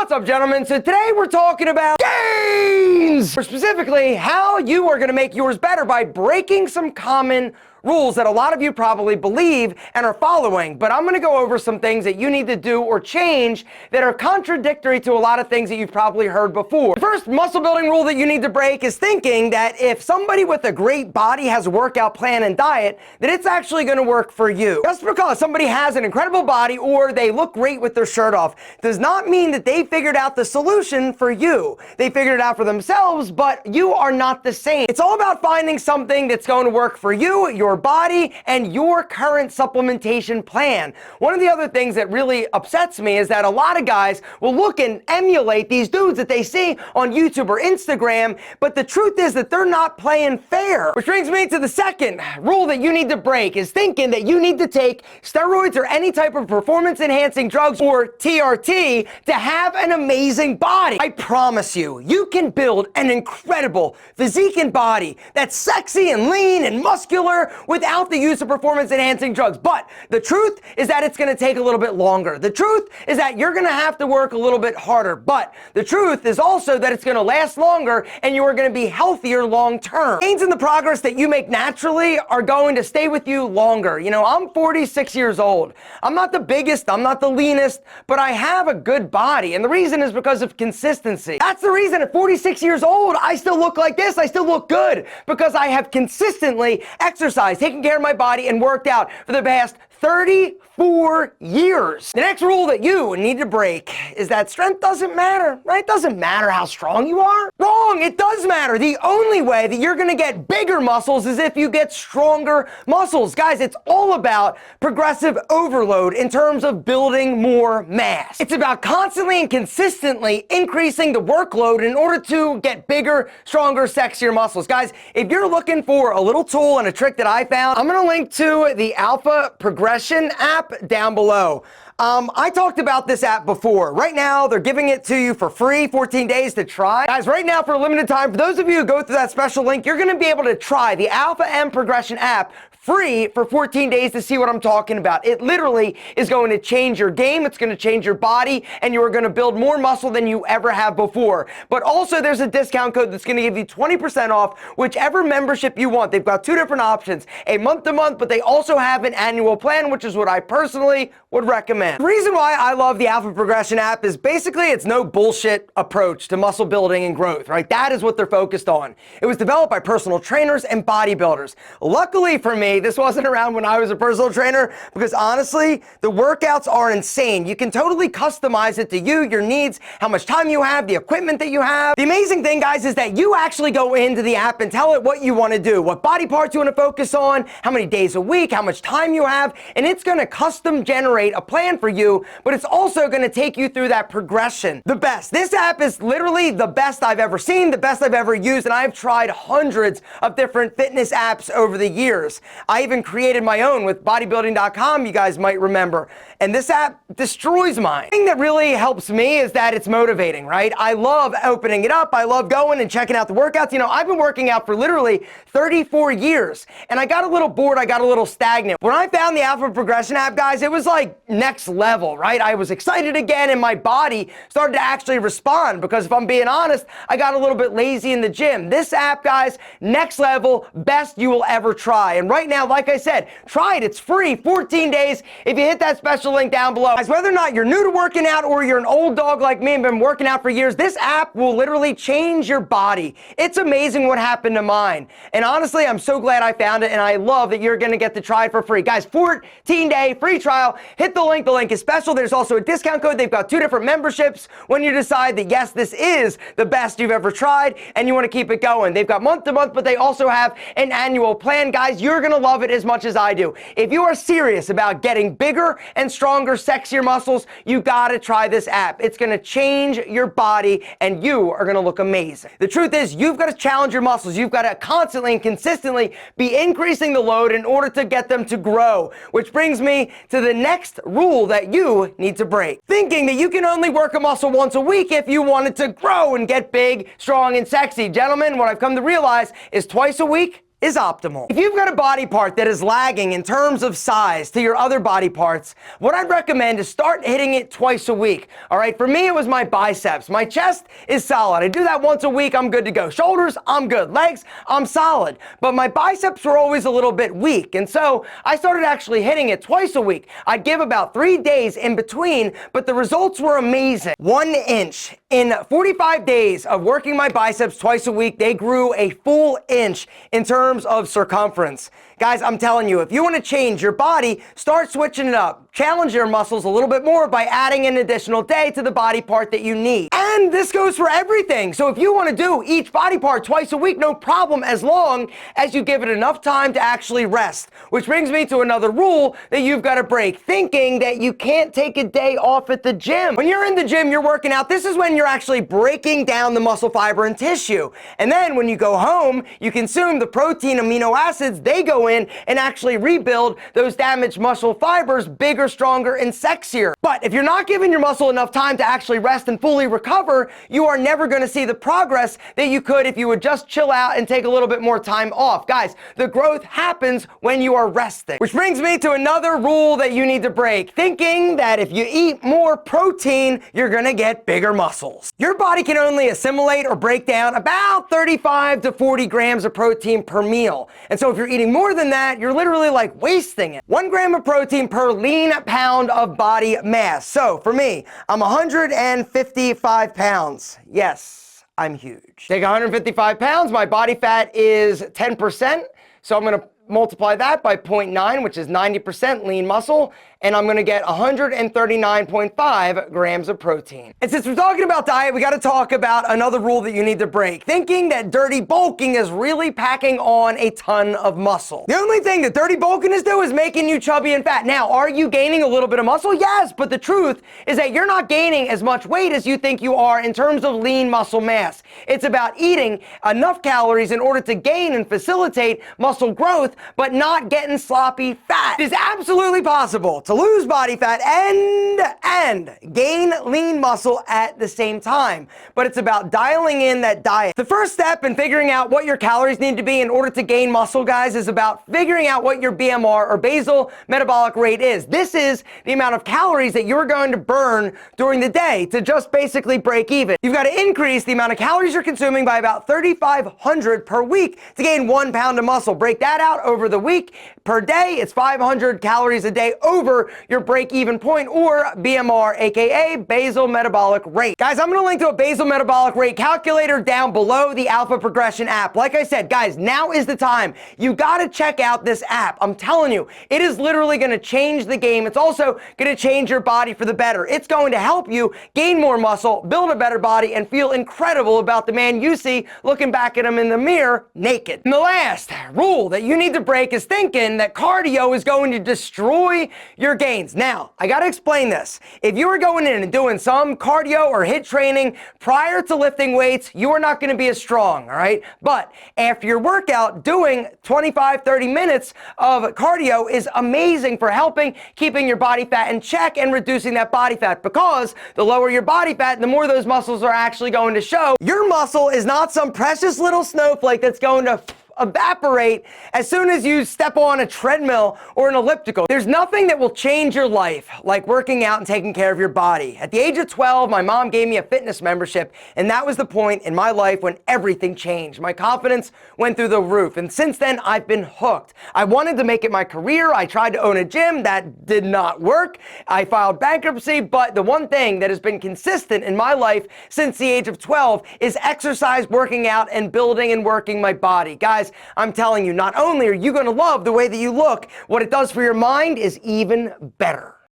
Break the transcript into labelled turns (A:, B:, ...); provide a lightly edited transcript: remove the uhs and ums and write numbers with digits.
A: What's up, gentlemen? So today we're talking about gains, or specifically how you are going to make yours better by breaking some common rules that a lot of you probably believe and are following. But I'm going to go over some things that you need to do or change that are contradictory to a lot of things that you've probably heard before. The first muscle building rule that you need to break is thinking that if somebody with a great body has a workout plan and diet, that it's actually going to work for you. Just because somebody has an incredible body or they look great with their shirt off does not mean that they figured out the solution for you. They figured it out for themselves, but you are not the same. It's all about finding something that's going to work for you, your body, and your current supplementation plan. One of the other things that really upsets me is that a lot of guys will look and emulate these dudes that they see on YouTube or Instagram, but the truth is that they're not playing fair. Which brings me to the second rule that you need to break, is thinking that you need to take steroids or any type of performance enhancing drugs or TRT to have an amazing body. I promise you, you can build an incredible physique and body that's sexy and lean and muscular without the use of performance enhancing drugs. But the truth is that it's going to take a little bit longer. The truth is that you're going to have to work a little bit harder. But the truth is also that it's going to last longer and you are going to be healthier long term. Gains in the progress that you make naturally are going to stay with you longer. You know, I'm 46 years old. I'm not the biggest, I'm not the leanest, but I have a good body. And the reason is because of consistency. That's the reason at 46 years old, I still look like this. I still look good because I have consistently exercised, taken care of my body, and worked out for the past 34 years. The next rule that you need to break is that strength doesn't matter, right? It doesn't matter how strong you are. Wrong, it does matter. The only way that you're gonna get bigger muscles is if you get stronger muscles. Guys, it's all about progressive overload in terms of building more mass. It's about constantly and consistently increasing the workload in order to get bigger, stronger, sexier muscles. Guys, if you're looking for a little tool and a trick that I found, I'm gonna link to the Alpha Progression app down below. I talked about this app before. Right now, they're giving it to you for free, 14 days to try. Guys, right now, for a limited time, for those of you who go through that special link, you're gonna be able to try the Alpha M Progression app free for 14 days to see what I'm talking about. It literally is going to change your game, it's going to change your body, and you are going to build more muscle than you ever have before. But also there's a discount code that's going to give you 20% off whichever membership you want. They've got two different options, a month-to-month, but they also have an annual plan, which is what I personally would recommend. The reason why I love the Alpha Progression app is basically it's no bullshit approach to muscle building and growth, right? That is what they're focused on. It was developed by personal trainers and bodybuilders. Luckily for me, this wasn't around when I was a personal trainer, because honestly, the workouts are insane. You can totally customize it to you, your needs, how much time you have, the equipment that you have. The amazing thing, guys, is that you actually go into the app and tell it what you want to do, what body parts you want to focus on, how many days a week, how much time you have, and it's going to custom generate a plan for you, but it's also going to take you through that progression. The best. This app is literally the best I've ever seen, the best I've ever used, and I've tried hundreds of different fitness apps over the years. I even created my own with bodybuilding.com, you guys might remember. And this app destroys mine. The thing that really helps me is that it's motivating, right? I love opening it up. I love going and checking out the workouts. You know, I've been working out for literally 34 years, and I got a little bored. I got a little stagnant. When I found the Alpha Progression app, guys, it was like next level, right? I was excited again, and my body started to actually respond, because if I'm being honest, I got a little bit lazy in the gym. This app, guys, next level, best you will ever try. And right now, like I said, try it. It's free, 14 days. If you hit that special link down below. Guys, whether or not you're new to working out or you're an old dog like me and been working out for years, this app will literally change your body. It's amazing what happened to mine. And honestly, I'm so glad I found it, and I love that you're gonna get to try it for free. Guys, 14-day free trial. Hit the link. The link is special. There's also a discount code. They've got two different memberships when you decide that, yes, this is the best you've ever tried and you want to keep it going. They've got month to month, but they also have an annual plan. Guys, you're gonna love it as much as I do. If you are serious about getting bigger and stronger, sexier muscles, you gotta try this app. It's gonna change your body and you are gonna look amazing. The truth is, you've got to challenge your muscles. You've got to constantly and consistently be increasing the load in order to get them to grow. Which brings me to the next rule that you need to break. Thinking that you can only work a muscle once a week if you want it to grow and get big, strong, and sexy. Gentlemen, what I've come to realize is twice a week is optimal. If you've got a body part that is lagging in terms of size to your other body parts, what I'd recommend is start hitting it twice a week. All right, for me, it was my biceps. My chest is solid. I do that once a week, I'm good to go. Shoulders, I'm good. Legs, I'm solid. But my biceps were always a little bit weak, and so I started actually hitting it twice a week. I'd give about 3 days in between, but the results were amazing. 1 inch. In 45 days of working my biceps twice a week, they grew a full inch in terms of circumference. Guys, I'm telling you, if you want to change your body, start switching it up. Challenge your muscles a little bit more by adding an additional day to the body part that you need. And this goes for everything. So if you want to do each body part twice a week, no problem, as long as you give it enough time to actually rest. Which brings me to another rule that you've got to break, thinking that you can't take a day off at the gym. When you're in the gym, you're working out, this is when you're actually breaking down the muscle fiber and tissue. And then when you go home, you consume the protein amino acids, they go in and actually rebuild those damaged muscle fibers bigger, stronger, and sexier. But if you're not giving your muscle enough time to actually rest and fully recover, you are never going to see the progress that you could if you would just chill out and take a little bit more time off. Guys, the growth happens when you are resting. Which brings me to another rule that you need to break, thinking that if you eat more protein, you're going to get bigger muscles. Your body can only assimilate or break down about 35 to 40 grams of protein per meal. And so if you're eating more than that, you're literally like wasting it. 1 gram of protein per lean pound of body mass. So for me, I'm 155 pounds. Yes, I'm huge. Take 155 pounds, my body fat is 10%. So I'm going to multiply that by 0.9, which is 90% lean muscle, and I'm going to get 139.5 grams of protein. And since we're talking about diet, we got to talk about another rule that you need to break, thinking that dirty bulking is really packing on a ton of muscle. The only thing that dirty bulking is do is making you chubby and fat. Now, are you gaining a little bit of muscle? Yes, but the truth is that you're not gaining as much weight as you think you are in terms of lean muscle mass. It's about eating enough calories in order to gain and facilitate muscle growth, but not getting sloppy fat. It is absolutely possible to lose body fat and gain lean muscle at the same time, but it's about dialing in that diet. The first step in figuring out what your calories need to be in order to gain muscle, guys, is about figuring out what your BMR, or basal metabolic rate, is. This is the amount of calories that you're going to burn during the day to just basically break even. You've got to increase the amount of calories you're consuming by about 3,500 per week to gain 1 pound of muscle. Break that out over the week. Per day, it's 500 calories a day over your break-even point, or BMR, aka basal metabolic rate. Guys, I'm going to link to a basal metabolic rate calculator down below the Alpha Progression app. Like I said, guys, now is the time. You got to check out this app. I'm telling you, it is literally going to change the game. It's also going to change your body for the better. It's going to help you gain more muscle, build a better body, and feel incredible about the man you see looking back at him in the mirror naked. And the last rule that you need to break is thinking that cardio is going to destroy your gains. Now, I got to explain this. If you are going in and doing some cardio or HIIT training prior to lifting weights, you are not going to be as strong, all right? But after your workout, doing 25, 30 minutes of cardio is amazing for helping keeping your body fat in check and reducing that body fat, because the lower your body fat, the more those muscles are actually going to show. Your muscle is not some precious little snowflake that's going to evaporate as soon as you step on a treadmill or an elliptical. There's nothing that will change your life like working out and taking care of your body. At the age of 12, my mom gave me a fitness membership, and that was the point in my life when everything changed. My confidence went through the roof, and since then, I've been hooked. I wanted to make it my career. I tried to own a gym. That did not work. I filed bankruptcy, but the one thing that has been consistent in my life since the age of 12 is exercise, working out, and building and working my body. Guys, I'm telling you, not only are you going to love the way that you look, what it does for your mind is even better.